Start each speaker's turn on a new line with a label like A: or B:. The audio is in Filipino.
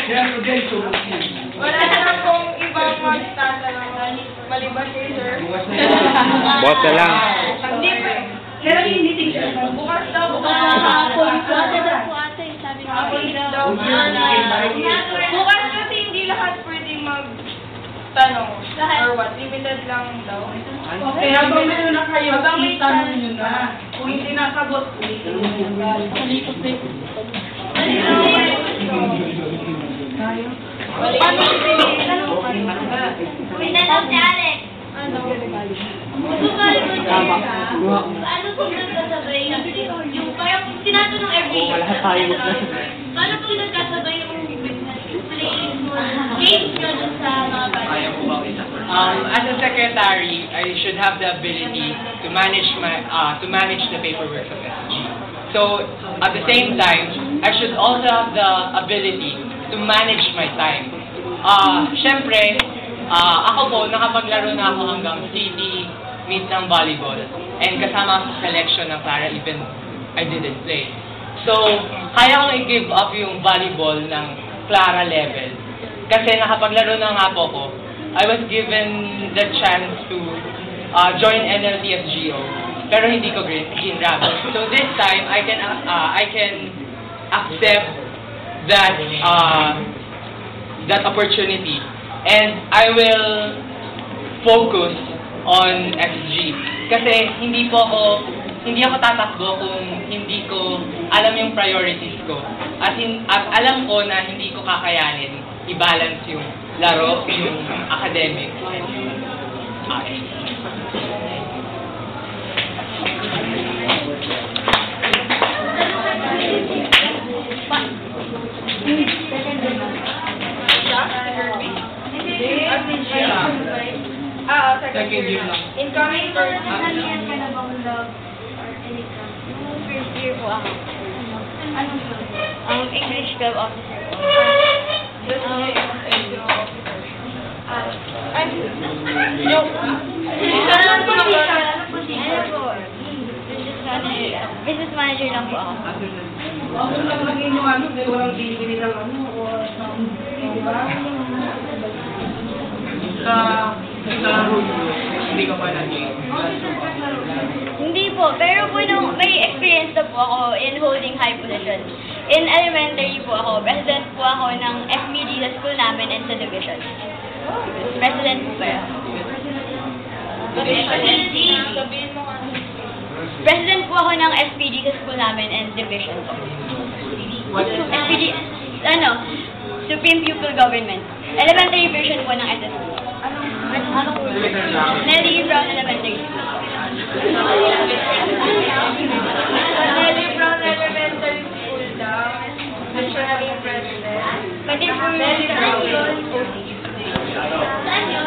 A: Wala na pong ibang magtatanong maliban kay sir.
B: Bukas na lang.
A: Hindi pa.
C: Pero yung meeting siya.
A: Bukas daw. Bukas kasi hindi lahat pwedeng magtanong. Or what? Limited lang daw.
C: Okay, habang meron na kayo, itanong nyo na. Kung hindi nasagot, ulitin nyo na.
D: May tanong si Alex. Ano kung nagkasabay yung parang tinatanong every year. Paano kung nagkasabay yung playing mo, games nyo dun sa mga bata?
E: As a secretary, I should have the ability to manage the paperwork of SG. So at the same time, I should also have the ability to manage my time. Syempre, ako po, nakapaglaro na ako hanggang city meet ng volleyball and kasama sa selection ng Clara even I didn't play. So, kaya kong i-give up yung volleyball ng Clara level kasi nakapaglaro na nga po ko. I was given the chance to join NLTSGO pero hindi ko ginrab. So this time, I can accept that opportunity and I will focus on SG. Kasi hindi ako tatakbo kung hindi ko alam yung priorities ko. At alam ko na hindi ko kakayanin i-balance yung laro, yung academic. Okay. Second year lang.
A: Incoming first.
D: Nasalihan ka na bang love or anything?
F: First year po ako.
D: Anong love?
F: English club officer po.
A: Joke.
D: Anong position? Anong position?
F: Ano po? Business manager lang po ako.
C: Ano lang lagay nyo ano, may walang binibili ng ano, o di ba?
E: Sa hindi ka pa naging
F: Hindi po, pero po nung may experience na po ako in holding high positions. In elementary po ako, president po ako ng FBD sa school namin and sa division. President po kaya.
A: Sabihin mo ano.
F: President po ako ng FPD sa school namin and division po. FPD, Supreme Pupil Government. Elementary version po ng SSC. Anong Nelly Brown Elementary School.
A: Nelly Brown Elementary School daw. National President.
F: Pati po
A: Nelly Brown.
F: OC.
D: Saan yun?